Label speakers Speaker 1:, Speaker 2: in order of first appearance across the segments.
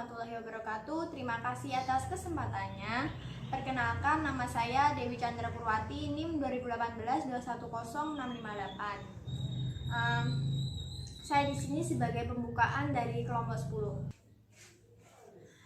Speaker 1: warahmatullahi wabarakatuh. Terima kasih atas kesempatannya. Perkenalkan, nama saya Dewi Chandra Purwati, NIM 2018-210658. Saya di sini sebagai pembukaan dari kelompok 10.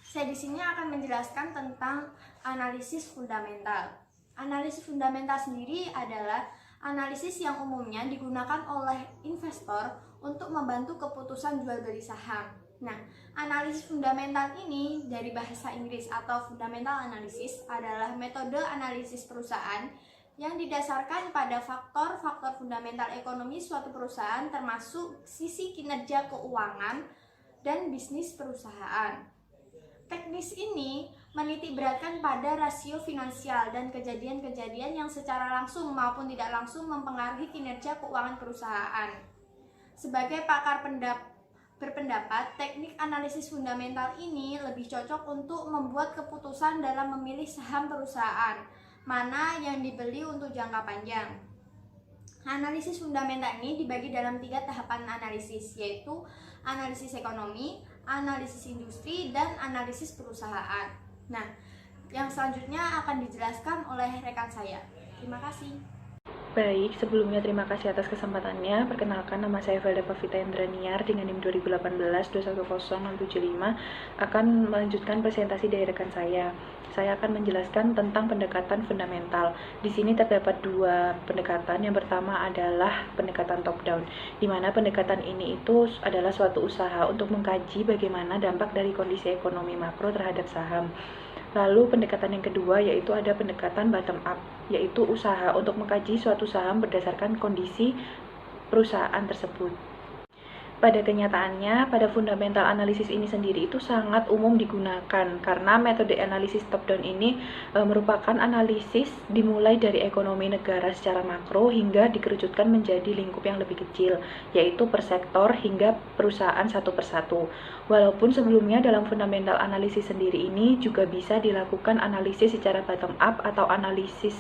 Speaker 1: Saya di sini akan menjelaskan tentang analisis fundamental. Analisis fundamental sendiri adalah analisis yang umumnya digunakan oleh investor untuk membantu keputusan jual beli saham. Nah, analisis fundamental ini dari bahasa Inggris atau fundamental analysis adalah metode analisis perusahaan yang didasarkan pada faktor-faktor fundamental ekonomi suatu perusahaan termasuk sisi kinerja keuangan dan bisnis perusahaan. Teknis ini menitik beratkan pada rasio finansial dan kejadian-kejadian yang secara langsung maupun tidak langsung mempengaruhi kinerja keuangan perusahaan. Sebagai pakar berpendapat, teknik analisis fundamental ini lebih cocok untuk membuat keputusan dalam memilih saham perusahaan, mana yang dibeli untuk jangka panjang. Analisis fundamental ini dibagi dalam 3 tahapan analisis, yaitu analisis ekonomi, analisis industri, dan analisis perusahaan. Nah, yang selanjutnya akan dijelaskan oleh rekan saya. Terima kasih.
Speaker 2: Baik, sebelumnya terima kasih atas kesempatannya. Perkenalkan, nama saya Velda Pavita Indraniar dengan NIM 2018-210675 akan melanjutkan presentasi dari rekan saya. Saya akan menjelaskan tentang pendekatan fundamental. Di sini terdapat 2 pendekatan. Yang pertama adalah pendekatan top down, di mana pendekatan ini itu adalah suatu usaha untuk mengkaji bagaimana dampak dari kondisi ekonomi makro terhadap saham. Lalu pendekatan yang kedua yaitu ada pendekatan bottom up, yaitu usaha untuk mengkaji suatu saham berdasarkan kondisi perusahaan tersebut. Pada kenyataannya, pada fundamental analisis ini sendiri itu sangat umum digunakan karena metode analisis top down ini merupakan analisis dimulai dari ekonomi negara secara makro hingga dikerucutkan menjadi lingkup yang lebih kecil, yaitu per sektor hingga perusahaan satu persatu. Walaupun sebelumnya dalam fundamental analisis sendiri ini juga bisa dilakukan analisis secara bottom up atau analisis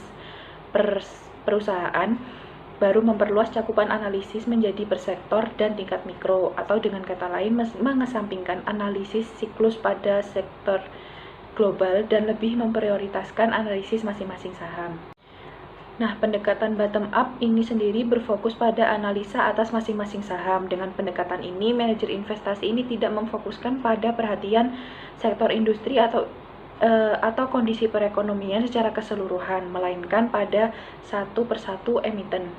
Speaker 2: per perusahaan, baru memperluas cakupan analisis menjadi per sektor dan tingkat mikro, atau dengan kata lain mengesampingkan analisis siklus pada sektor global dan lebih memprioritaskan analisis masing-masing saham. Nah, pendekatan bottom up ini sendiri berfokus pada analisa atas masing-masing saham. Dengan pendekatan ini, manajer investasi ini tidak memfokuskan pada perhatian sektor industri atau kondisi perekonomian secara keseluruhan, melainkan pada satu persatu emiten.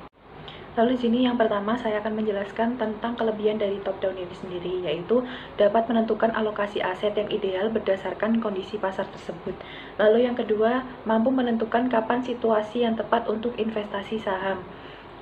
Speaker 2: Lalu di sini yang pertama saya akan menjelaskan tentang kelebihan dari top down ini sendiri, yaitu dapat menentukan alokasi aset yang ideal berdasarkan kondisi pasar tersebut. Lalu yang kedua, mampu menentukan kapan situasi yang tepat untuk investasi saham.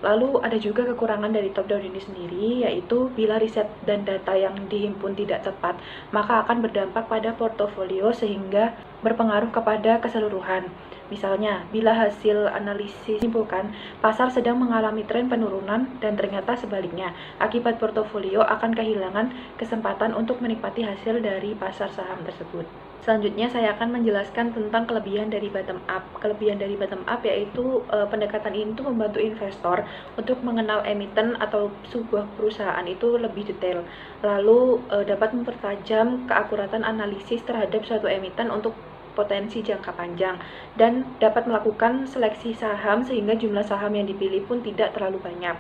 Speaker 2: Lalu ada juga kekurangan dari top down ini sendiri, yaitu bila riset dan data yang dihimpun tidak tepat, maka akan berdampak pada portofolio sehingga berpengaruh kepada keseluruhan. Misalnya, bila hasil analisis menyimpulkan pasar sedang mengalami tren penurunan dan ternyata sebaliknya, akibat portofolio akan kehilangan kesempatan untuk menikmati hasil dari pasar saham tersebut. Selanjutnya saya akan menjelaskan tentang kelebihan dari bottom up. Kelebihan dari bottom up yaitu pendekatan ini tuh membantu investor untuk mengenal emiten atau sebuah perusahaan itu lebih detail. Lalu dapat mempertajam keakuratan analisis terhadap suatu emiten untuk potensi jangka panjang dan dapat melakukan seleksi saham sehingga jumlah saham yang dipilih pun tidak terlalu banyak.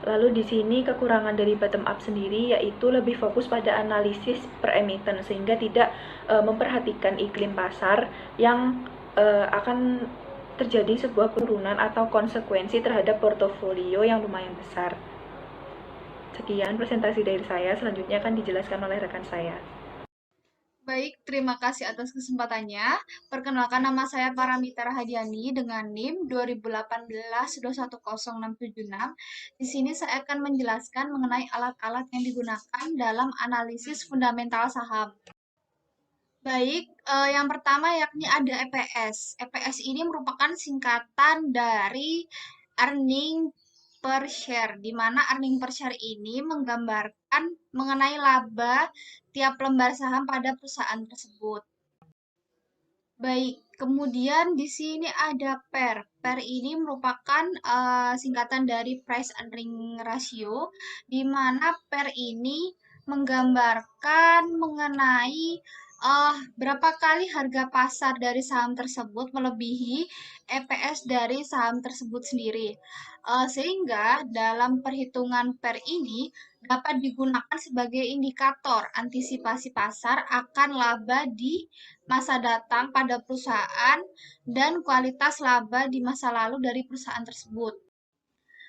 Speaker 2: Lalu di sini kekurangan dari bottom up sendiri yaitu lebih fokus pada analisis per emiten sehingga tidak memperhatikan iklim pasar yang akan terjadi sebuah penurunan atau konsekuensi terhadap portofolio yang lumayan besar. Sekian presentasi dari saya, selanjutnya akan dijelaskan oleh rekan saya.
Speaker 3: Baik, terima kasih atas kesempatannya. Perkenalkan, nama saya Paramita Rahadiani dengan NIM 2018-210676. Di sini saya akan menjelaskan mengenai alat-alat yang digunakan dalam analisis fundamental saham. Baik, yang pertama yakni ada EPS. EPS ini merupakan singkatan dari earning per share, di mana earning per share ini menggambarkan mengenai laba tiap lembar saham pada perusahaan tersebut. Baik, kemudian di sini ada PER. PER ini merupakan singkatan dari price earning ratio, di mana PER ini menggambarkan mengenai berapa kali harga pasar dari saham tersebut melebihi EPS dari saham tersebut sendiri. Sehingga dalam perhitungan PER ini dapat digunakan sebagai indikator antisipasi pasar akan laba di masa datang pada perusahaan dan kualitas laba di masa lalu dari perusahaan tersebut.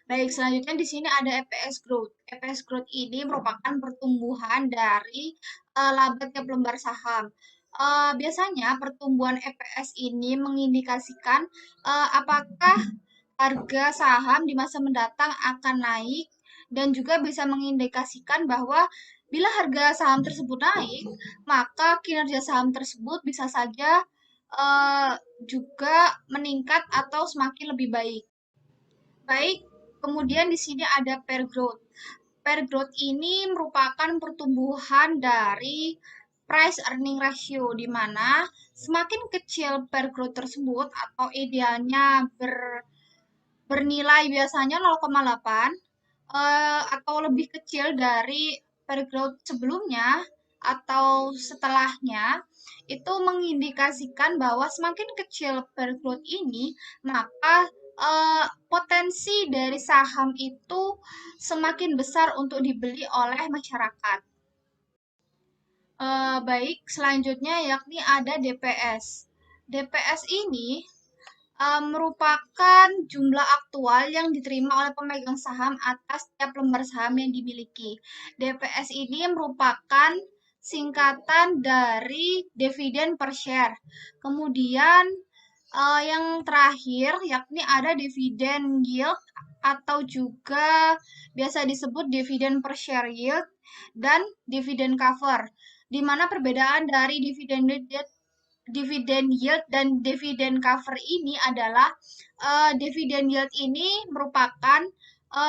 Speaker 3: Baik, selanjutnya di sini ada EPS growth. EPS growth ini merupakan pertumbuhan dari laba tiap lembar saham. Biasanya pertumbuhan EPS ini mengindikasikan apakah harga saham di masa mendatang akan naik dan juga bisa mengindikasikan bahwa bila harga saham tersebut naik, maka kinerja saham tersebut bisa saja juga meningkat atau semakin lebih baik. Baik, kemudian di sini ada pair growth. Pair growth ini merupakan pertumbuhan dari price earning ratio, di mana semakin kecil pair growth tersebut atau idealnya bernilai biasanya 0,8 atau lebih kecil dari pair growth sebelumnya atau setelahnya, itu mengindikasikan bahwa semakin kecil pair growth ini, maka potensi dari saham itu semakin besar untuk dibeli oleh masyarakat. Baik, selanjutnya yakni ada DPS. DPS ini merupakan jumlah aktual yang diterima oleh pemegang saham atas setiap lembar saham yang dimiliki. DPS ini merupakan singkatan dari dividen per share. Kemudian yang terakhir yakni ada dividen yield atau juga biasa disebut dividen per share yield dan dividen cover. Di mana perbedaan dari dividen yield dan dividen cover ini adalah dividen yield ini merupakan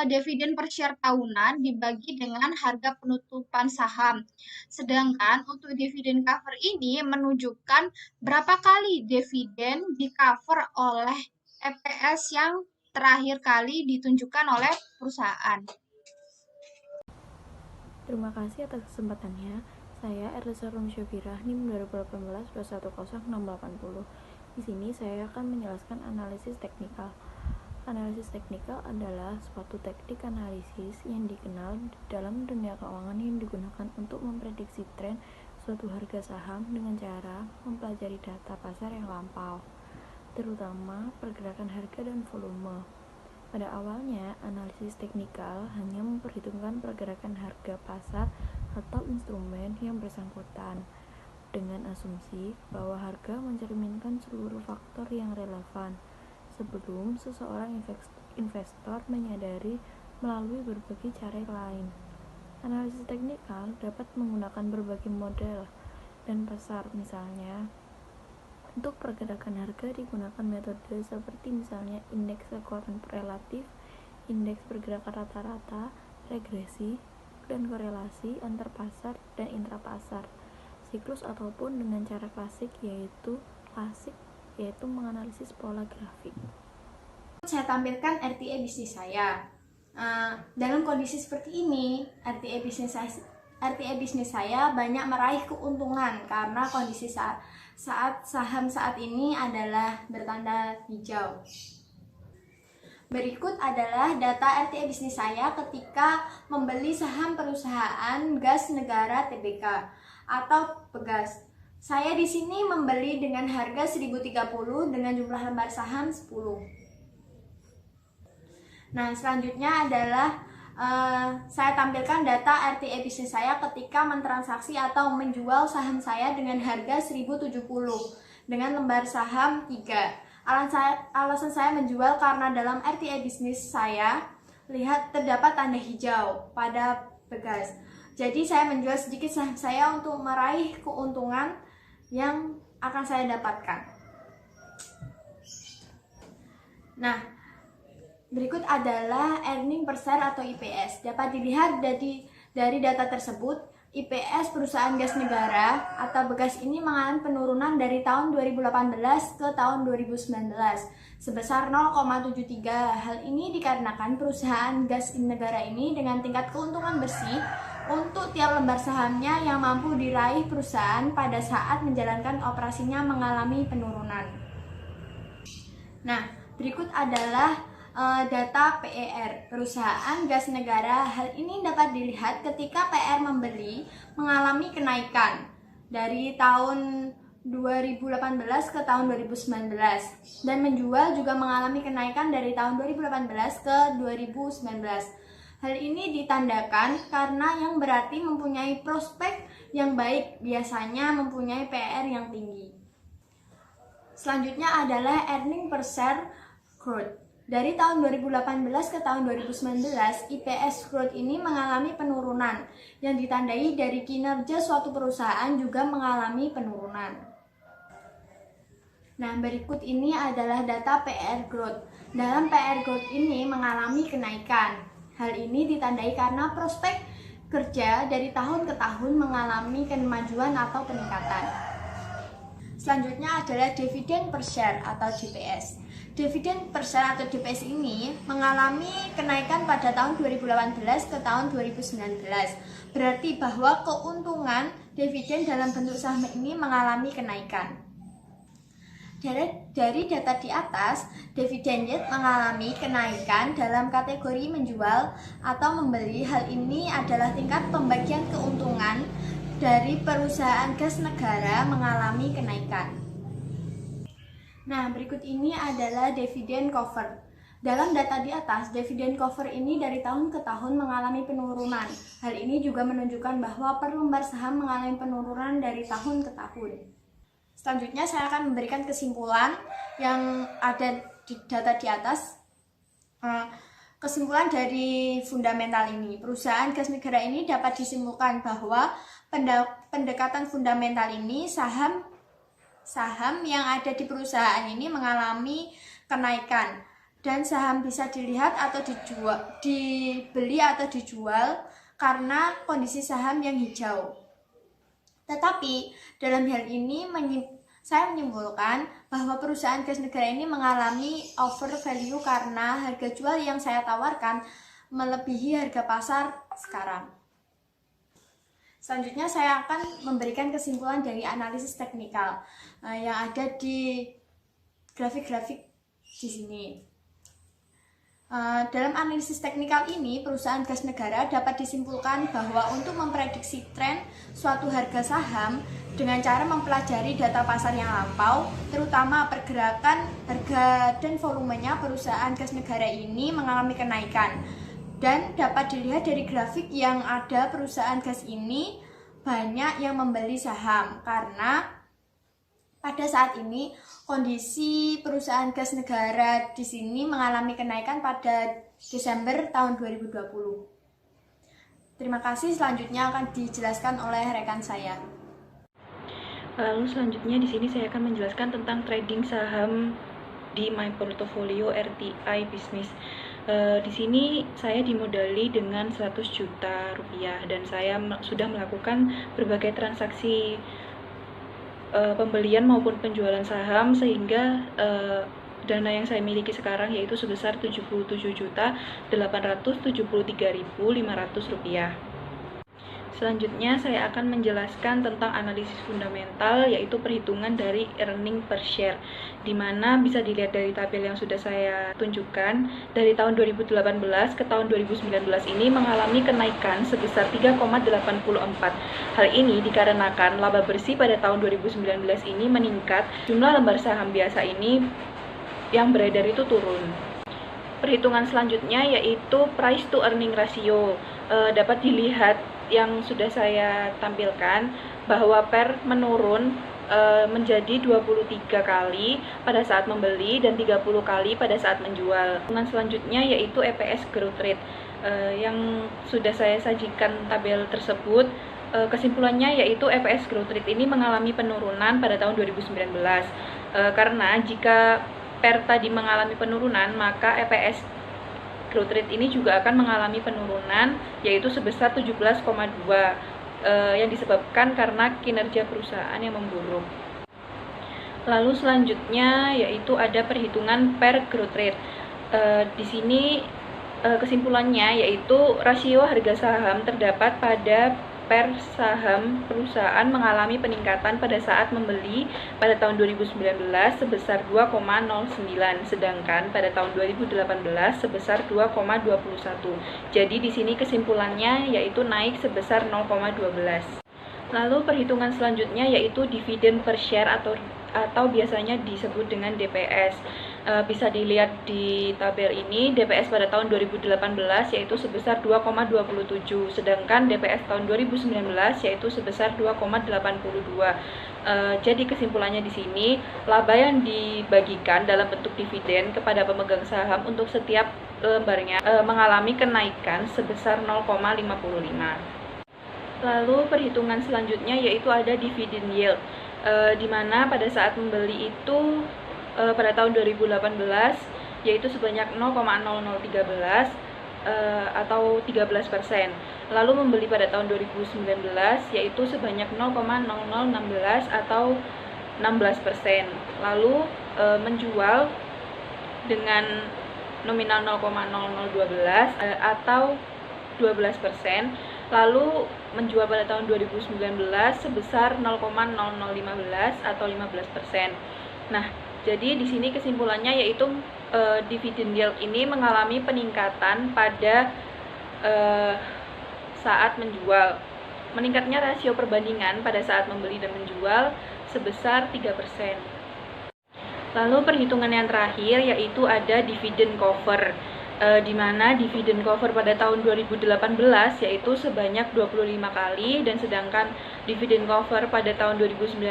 Speaker 3: dividen per share tahunan dibagi dengan harga penutupan saham. Sedangkan untuk dividen cover ini menunjukkan berapa kali dividen di cover oleh EPS yang terakhir kali ditunjukkan oleh perusahaan.
Speaker 2: Terima kasih atas kesempatannya. Saya Erlisa Rumsyafirah, NIM 2018-210-680. Di sini saya akan menjelaskan analisis teknikal. Analisis teknikal adalah suatu teknik analisis yang dikenal dalam dunia keuangan yang digunakan untuk memprediksi tren suatu harga saham dengan cara mempelajari data pasar yang lampau, terutama pergerakan harga dan volume. Pada awalnya, analisis teknikal hanya memperhitungkan pergerakan harga pasar atau instrumen yang bersangkutan dengan asumsi bahwa harga mencerminkan seluruh faktor yang relevan sebelum seseorang investor menyadari melalui berbagai cara lain. Analisis teknikal dapat menggunakan berbagai model dan pasar, misalnya untuk pergerakan harga digunakan metode seperti misalnya indeks kekuatan relatif, indeks pergerakan rata-rata, regresi, dan korelasi antar pasar dan intrapasar, siklus ataupun dengan cara klasik yaitu menganalisis pola grafik.
Speaker 1: Saya tampilkan RTA bisnis saya. Dalam kondisi seperti ini, RTA bisnis saya banyak meraih keuntungan karena kondisi saat saham saat ini adalah bertanda hijau. Berikut adalah data RTA bisnis saya ketika membeli saham perusahaan gas negara Tbk atau Pegas. Saya di sini membeli dengan harga 1030 dengan jumlah lembar saham 10. Nah, selanjutnya adalah saya tampilkan data RTA bisnis saya ketika mentransaksi atau menjual saham saya dengan harga 1070 dengan lembar saham 3. Alasan saya menjual karena dalam RTA bisnis saya lihat terdapat tanda hijau pada Pegas. Jadi saya menjual sedikit saham saya untuk meraih keuntungan yang akan saya dapatkan. Nah, berikut adalah earning per share atau IPS. Dapat dilihat dari data tersebut, IPS perusahaan gas negara atau Pegas ini mengalami penurunan dari tahun 2018 ke tahun 2019 sebesar 0,73. Hal ini dikarenakan perusahaan gas negara ini dengan tingkat keuntungan bersih untuk tiap lembar sahamnya yang mampu diraih perusahaan pada saat menjalankan operasinya mengalami penurunan. Nah, berikut adalah data PER, perusahaan gas negara. Hal ini dapat dilihat ketika PR membeli mengalami kenaikan dari tahun 2018 ke tahun 2019 dan menjual juga mengalami kenaikan dari tahun 2018 ke 2019. Hal ini ditandakan karena yang berarti mempunyai prospek yang baik, biasanya mempunyai PR yang tinggi. Selanjutnya adalah earning per share growth. Dari tahun 2018 ke tahun 2019, EPS growth ini mengalami penurunan yang ditandai dari kinerja suatu perusahaan juga mengalami penurunan. Nah, berikut ini adalah data PR growth. Dalam PR growth ini mengalami kenaikan. Hal ini ditandai karena prospek kerja dari tahun ke tahun mengalami kemajuan atau peningkatan. Selanjutnya adalah dividen per share atau DPS. Dividen per share atau DPS ini mengalami kenaikan pada tahun 2018 ke tahun 2019. Berarti bahwa keuntungan dividen dalam bentuk saham ini mengalami kenaikan. Dari data di atas, dividen yield mengalami kenaikan dalam kategori menjual atau membeli. Hal ini adalah tingkat pembagian keuntungan dari perusahaan gas negara mengalami kenaikan. Nah, berikut ini adalah dividen cover. Dalam data di atas, dividen cover ini dari tahun ke tahun mengalami penurunan. Hal ini juga menunjukkan bahwa per lembar saham mengalami penurunan dari tahun ke tahun. Selanjutnya saya akan memberikan kesimpulan yang ada di data di atas. Kesimpulan dari fundamental ini, perusahaan gas negara ini dapat disimpulkan bahwa pendekatan fundamental ini saham yang ada di perusahaan ini mengalami kenaikan dan saham bisa dilihat atau dibeli atau dijual karena kondisi saham yang hijau. Tetapi dalam hal ini saya menyimpulkan bahwa perusahaan gas negara ini mengalami over value karena harga jual yang saya tawarkan melebihi harga pasar sekarang. Selanjutnya saya akan memberikan kesimpulan dari analisis teknikal yang ada di grafik-grafik di sini. Dalam analisis teknikal ini, perusahaan gas negara dapat disimpulkan bahwa untuk memprediksi tren suatu harga saham dengan cara mempelajari data pasar yang lampau, terutama pergerakan harga dan volumenya perusahaan gas negara ini mengalami kenaikan. Dan dapat dilihat dari grafik yang ada, perusahaan gas ini banyak yang membeli saham karena pada saat ini kondisi perusahaan gas negara di sini mengalami kenaikan pada Desember tahun 2020. Terima kasih, selanjutnya akan dijelaskan oleh rekan saya.
Speaker 2: Lalu selanjutnya di sini saya akan menjelaskan tentang trading saham di My Portfolio RTI Business. Di sini saya dimodali dengan 100 juta rupiah dan saya sudah melakukan berbagai transaksi pembelian maupun penjualan saham sehingga dana yang saya miliki sekarang yaitu sebesar 77.873.500 rupiah. Selanjutnya saya akan menjelaskan tentang analisis fundamental, yaitu perhitungan dari earning per share, di mana bisa dilihat dari tabel yang sudah saya tunjukkan. Dari tahun 2018 ke tahun 2019 ini mengalami kenaikan sebesar 3,84. Hal ini dikarenakan laba bersih pada tahun 2019 ini meningkat, jumlah lembar saham biasa ini yang beredar itu turun. Perhitungan selanjutnya yaitu price to earning ratio. Dapat dilihat yang sudah saya tampilkan bahwa PER menurun menjadi 23 kali pada saat membeli dan 30 kali pada saat menjual. Perhitungan selanjutnya yaitu EPS growth rate yang sudah saya sajikan tabel tersebut. Kesimpulannya yaitu EPS growth rate ini mengalami penurunan pada tahun 2019 karena jika PER tadi mengalami penurunan, maka EPS growth rate ini juga akan mengalami penurunan yaitu sebesar 17,2 yang disebabkan karena kinerja perusahaan yang memburuk. Lalu selanjutnya yaitu ada perhitungan per growth rate. Di sini kesimpulannya yaitu rasio harga saham terdapat pada per saham perusahaan mengalami peningkatan pada saat membeli pada tahun 2019 sebesar 2,09, sedangkan pada tahun 2018 sebesar 2,21. Jadi di sini kesimpulannya yaitu naik sebesar 0,12. Lalu perhitungan selanjutnya yaitu dividen per share atau biasanya disebut dengan DPS. Bisa dilihat di tabel ini, DPS pada tahun 2018 yaitu sebesar 2,27, sedangkan DPS tahun 2019 yaitu sebesar 2,82. Jadi kesimpulannya di sini, laba yang dibagikan dalam bentuk dividen kepada pemegang saham untuk setiap lembarnya mengalami kenaikan sebesar 0,55. Lalu perhitungan selanjutnya yaitu ada dividend yield, di mana pada saat membeli itu pada tahun 2018 yaitu sebanyak 0,0013 atau 13%. Lalu membeli pada tahun 2019 yaitu sebanyak 0,0016 atau 16%. Lalu menjual dengan nominal 0,0012 atau 12%. Lalu menjual pada tahun 2019 sebesar 0,0015 atau 15%. Nah, jadi di sini kesimpulannya yaitu dividend yield ini mengalami peningkatan pada saat menjual. Meningkatnya rasio perbandingan pada saat membeli dan menjual sebesar 3%. Lalu perhitungan yang terakhir yaitu ada dividend cover, di mana dividend cover pada tahun 2018 yaitu sebanyak 25 kali, dan sedangkan dividend cover pada tahun 2019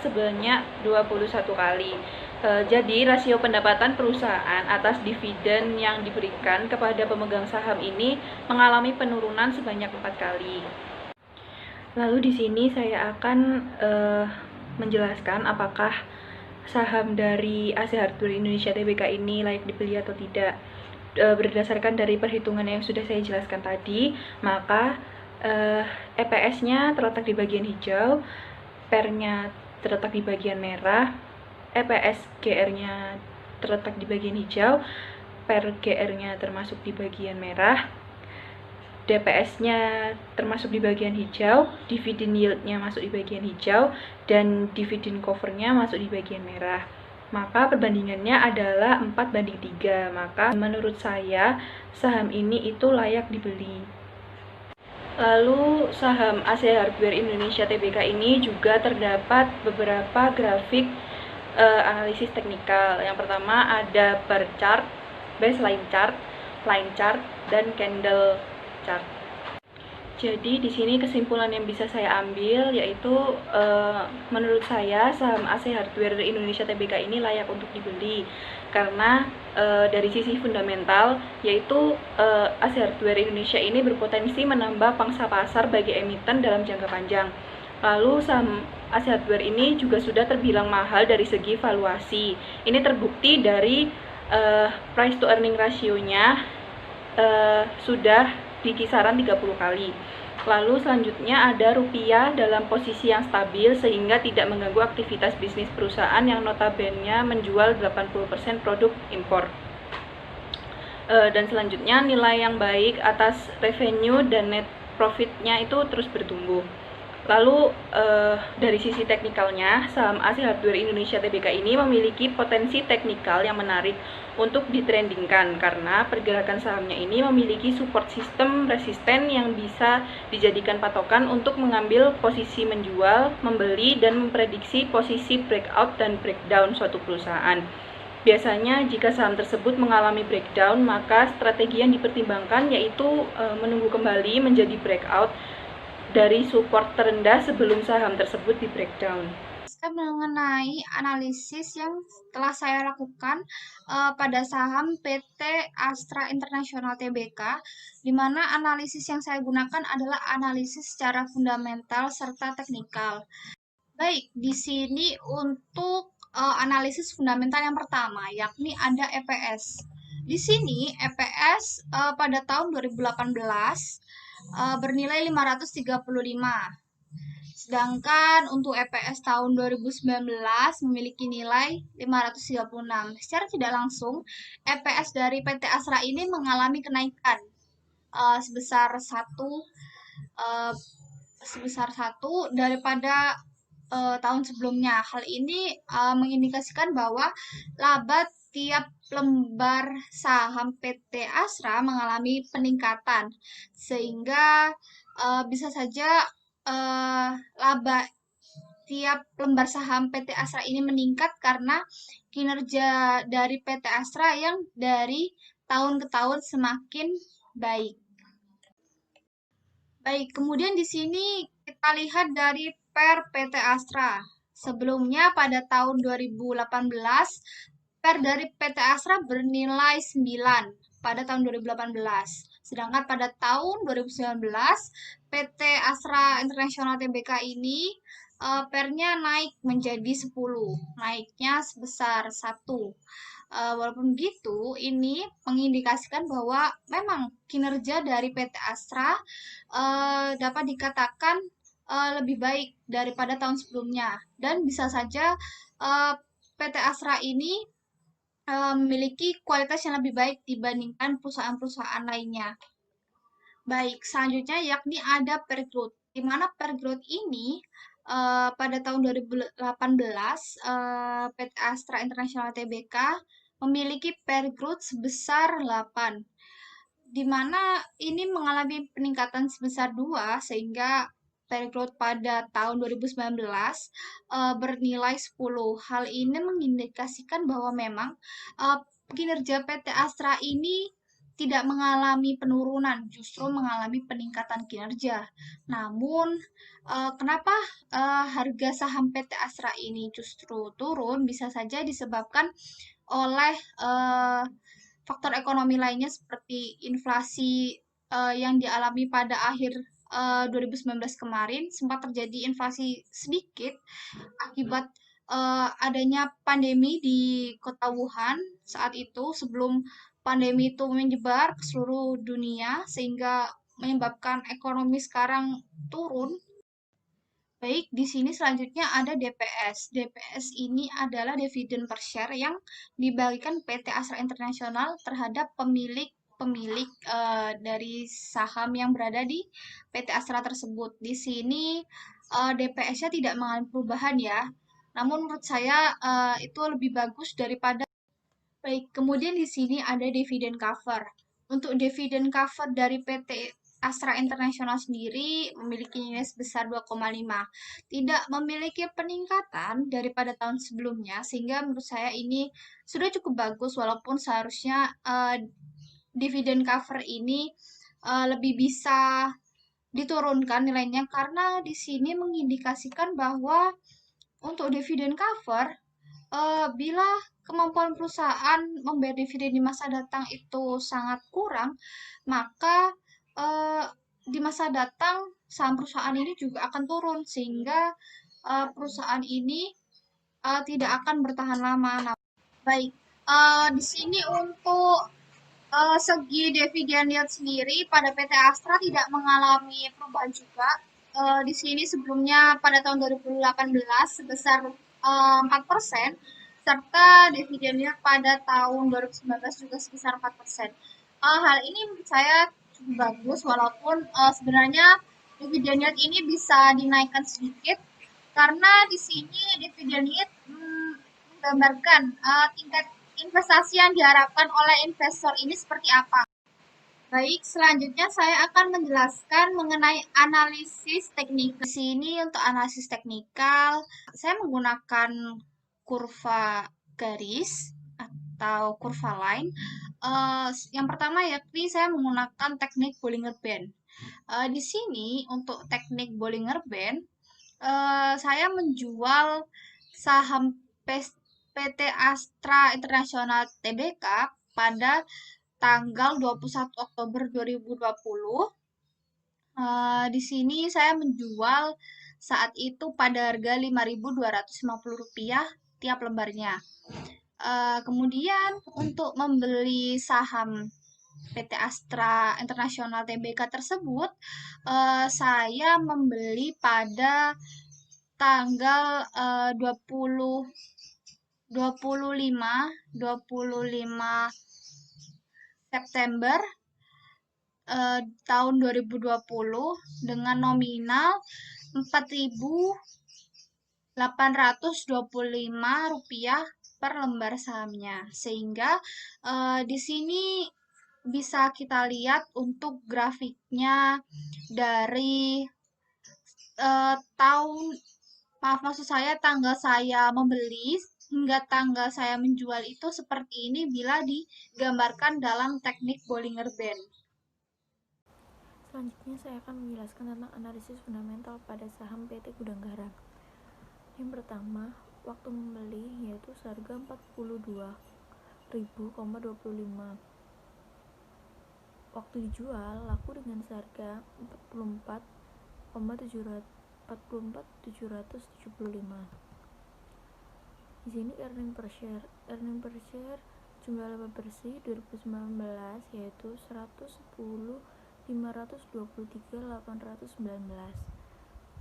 Speaker 2: sebanyak 21 kali. Jadi rasio pendapatan perusahaan atas dividen yang diberikan kepada pemegang saham ini mengalami penurunan sebanyak 4 kali. Lalu di sini saya akan menjelaskan apakah saham dari AC Hardware Indonesia Tbk ini layak dibeli atau tidak. Berdasarkan dari perhitungan yang sudah saya jelaskan tadi, maka EPS-nya terletak di bagian hijau, PER-nya terletak di bagian merah, EPS GR-nya terletak di bagian hijau, PER GR-nya termasuk di bagian merah, DPS-nya termasuk di bagian hijau, dividend yield-nya masuk di bagian hijau, dan dividend cover-nya masuk di bagian merah. Maka perbandingannya adalah 4:3. Maka menurut saya saham ini itu layak dibeli. Lalu saham AC Hardware Indonesia Tbk ini juga terdapat beberapa grafik analisis teknikal. Yang pertama ada bar chart, baseline chart, line chart, dan candle chart. Jadi di sini kesimpulan yang bisa saya ambil yaitu menurut saya saham AC Hardware Indonesia Tbk ini layak untuk dibeli karena dari sisi fundamental yaitu AC Hardware Indonesia ini berpotensi menambah pangsa pasar bagi emiten dalam jangka panjang. Lalu saham AC Hardware ini juga sudah terbilang mahal dari segi valuasi. Ini terbukti dari price to earning ratio-nya sudah di kisaran 30 kali. Lalu selanjutnya ada rupiah dalam posisi yang stabil sehingga tidak mengganggu aktivitas bisnis perusahaan yang notabene menjual 80% produk impor. Dan selanjutnya nilai yang baik atas revenue dan net profit-nya itu terus bertumbuh. Lalu dari sisi teknikalnya, saham AC Hardware Indonesia Tbk ini memiliki potensi teknikal yang menarik untuk ditrendingkan karena pergerakan sahamnya ini memiliki support system resisten yang bisa dijadikan patokan untuk mengambil posisi menjual, membeli, dan memprediksi posisi breakout dan breakdown suatu perusahaan. Biasanya jika saham tersebut mengalami breakdown, maka strategi yang dipertimbangkan yaitu menunggu kembali menjadi breakout dari support terendah sebelum saham tersebut di breakdown.
Speaker 3: Mengenai analisis yang telah saya lakukan pada saham PT Astra International Tbk, di mana analisis yang saya gunakan adalah analisis secara fundamental serta teknikal. Baik, di sini untuk analisis fundamental yang pertama, yakni ada EPS. Di sini EPS pada tahun 2018 bernilai 535. Sedangkan untuk EPS tahun 2019 memiliki nilai 536. Secara tidak langsung, EPS dari PT Asra ini mengalami kenaikan sebesar eh, satu daripada tahun sebelumnya. Hal ini mengindikasikan bahwa laba tiap lembar saham PT Asra mengalami peningkatan, sehingga bisa saja laba tiap lembar saham PT Asra ini meningkat karena kinerja dari PT Asra yang dari tahun ke tahun semakin baik. Baik, kemudian di sini kita lihat dari per PT Astra. Sebelumnya pada tahun 2018, per dari PT Astra bernilai 9 pada tahun 2018. Sedangkan pada tahun 2019, PT Astra International Tbk ini pernya naik menjadi 10, naiknya sebesar 1. Walaupun begitu, ini mengindikasikan bahwa memang kinerja dari PT Astra dapat dikatakan lebih baik daripada tahun sebelumnya, dan bisa saja PT Astra ini memiliki kualitas yang lebih baik dibandingkan perusahaan-perusahaan lainnya. Baik, selanjutnya yakni ada per growth, di mana per growth ini pada tahun 2018 PT Astra International Tbk memiliki per growth sebesar 8, di mana ini mengalami peningkatan sebesar 2, sehingga per growth pada tahun 2019 bernilai 10. Hal ini mengindikasikan bahwa memang kinerja PT Astra ini tidak mengalami penurunan, justru mengalami peningkatan kinerja. Namun, kenapa harga saham PT Astra ini justru turun? Bisa saja disebabkan oleh faktor ekonomi lainnya seperti inflasi yang dialami pada akhir 2019 kemarin. Sempat terjadi inflasi sedikit akibat adanya pandemi di kota Wuhan saat itu, sebelum pandemi itu menyebar ke seluruh dunia sehingga menyebabkan ekonomi sekarang turun. Baik, di sini selanjutnya ada DPS. DPS ini adalah dividen per share yang dibagikan PT Astra International terhadap pemilik dari saham yang berada di PT Astra tersebut. Di sini DPS-nya tidak mengalami perubahan ya. Namun menurut saya itu lebih bagus daripada. Baik, kemudian di sini ada dividen cover. Untuk dividen cover dari PT Astra International sendiri memiliki nilai sebesar 2,5. Tidak memiliki peningkatan daripada tahun sebelumnya, sehingga menurut saya ini sudah cukup bagus, walaupun seharusnya dividen cover ini lebih bisa diturunkan nilainya, karena di sini mengindikasikan bahwa untuk dividen cover bila kemampuan perusahaan membayar dividen di masa datang itu sangat kurang, maka eh, di masa datang saham perusahaan ini juga akan turun, sehingga perusahaan ini tidak akan bertahan lama. Nah, baik, di sini untuk segi dividen yield sendiri pada PT Astra tidak mengalami perubahan juga. Di sini sebelumnya pada tahun 2018 sebesar 4%, serta dividen yield pada tahun 2019 juga sebesar 4%. Hal ini menurut saya cukup bagus, walaupun sebenarnya dividen yield ini bisa dinaikkan sedikit, karena di sini dividen yield menggambarkan tingkat investasi yang diharapkan oleh investor ini seperti apa. Baik, selanjutnya saya akan menjelaskan mengenai analisis teknik. Di sini untuk analisis teknikal, saya menggunakan kurva garis atau kurva line. Yang pertama yakni saya menggunakan teknik Bollinger Band. Di sini untuk teknik Bollinger Band, saya menjual saham PT Astra International Tbk pada tanggal 21 Oktober 2020. Di sini saya menjual saat itu pada harga Rp5.250 tiap lembarnya. Kemudian untuk membeli saham PT Astra Internasional Tbk tersebut, saya membeli pada tanggal 25 September tahun 2020 dengan nominal Rp4.825 per lembar sahamnya. Sehingga di sini bisa kita lihat untuk grafiknya dari maksud saya tanggal saya membeli hingga tanggal saya menjual itu seperti ini bila digambarkan dalam teknik Bollinger Band.
Speaker 2: Selanjutnya saya akan menjelaskan tentang analisis fundamental pada saham PT Gudang Garam. Yang pertama, waktu membeli yaitu seharga 42.000,25. Waktu dijual laku dengan seharga 44.775. Di sini earning per share jumlah laba bersih 2019 yaitu 110.523.819.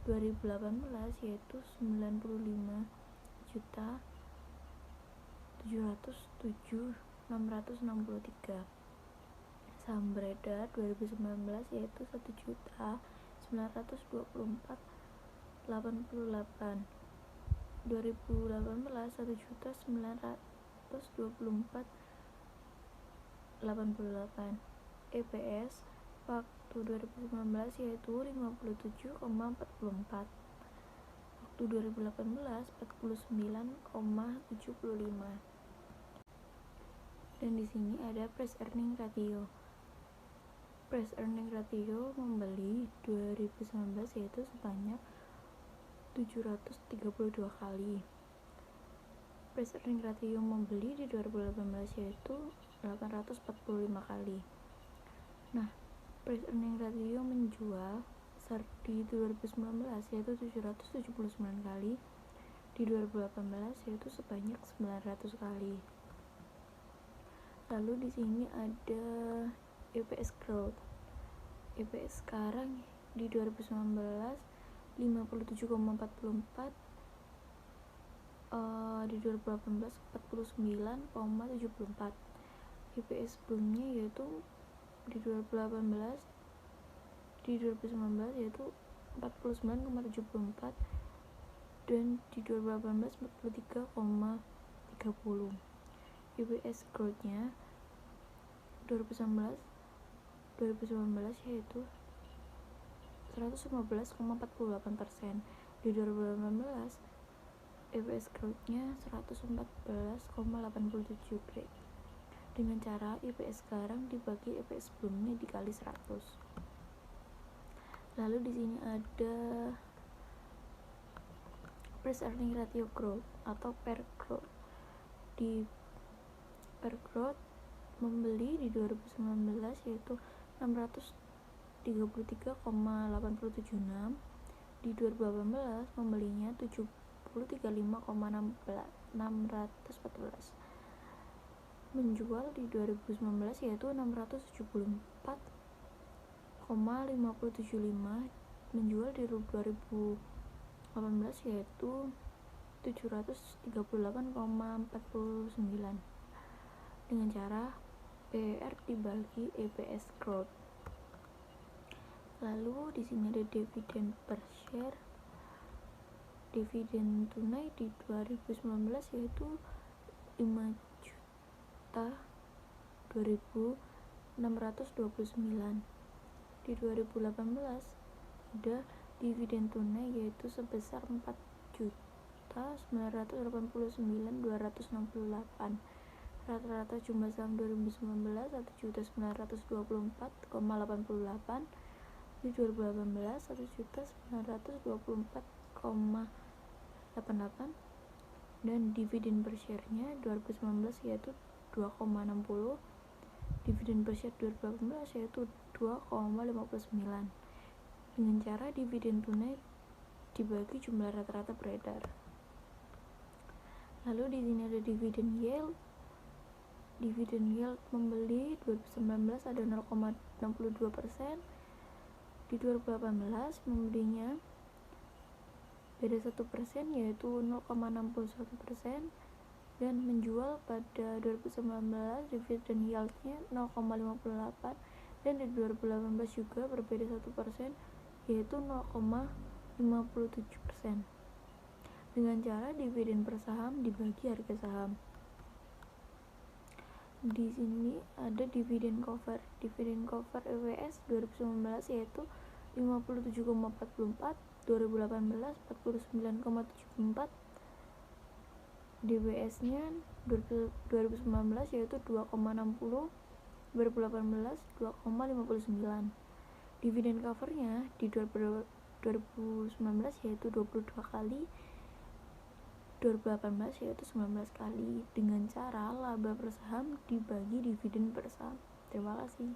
Speaker 2: 2018 yaitu 95.707.663. Saham beredar 2019 yaitu 1.924.88. 2018 1.924.88. EPS waktu 2019 yaitu 57,44. Waktu 2018 49,75. Dan di sini ada price earning ratio. Price earning ratio membeli 2019 yaitu sebanyak 732 kali. Price earning ratio membeli di 2018 yaitu 845 kali. Nah, price earning ratio menjual di 2019 yaitu 779 kali, di 2018 yaitu sebanyak 900 kali. Lalu di sini ada EPS growth. EPS sekarang di 2019 57,44, di 2018 49,74. EPS sebelumnya yaitu di 2019 yaitu 49,74 dan di 2018 43,30. EPS growth-nya 2019 yaitu 115,48%. Di 2018 EPS growth-nya 114,87. Dengan cara EPS sekarang dibagi EPS sebelumnya dikali 100. Lalu di sini ada price earning ratio growth atau per growth. Di per growth membeli di 2019 yaitu 633,876. Di 2018 membelinya 735,614. Menjual di 2019 yaitu 674,575. Menjual di 2018 yaitu 738,49 dengan cara PER dibagi EPS growth. Lalu di sini ada dividen per share. Dividen tunai di 2019 yaitu 5.2.629. Di 2018 ada dividen tunai yaitu sebesar 4.989.268. Rata-rata jumlah saham 2019 1.924,88. Di 2018 1.924,88 dan dividen per share-nya 2019 yaitu 2,60. Dividen per share 2018 yaitu 2,59 dengan cara dividen tunai dibagi jumlah rata-rata beredar. Lalu di sini ada dividen yield. Dividen yield membeli 2019 ada 0,62%, di 2018 membelinya beda 1% yaitu 0,61%, dan menjual pada 2019 dividen yieldnya 0,58, dan di 2018 juga berbeda 1% yaitu 0,57%, dengan cara dividen per saham dibagi harga saham. Di sini ada dividen cover EPS 2019 yaitu 57,44, 2018 49,74, DBS nya 2019 yaitu 2,60, 2018 2,59. Dividen covernya di 2019 yaitu 22 kali, 2018 yaitu 19 kali, dengan cara laba per saham dibagi dividen per saham. Terima kasih.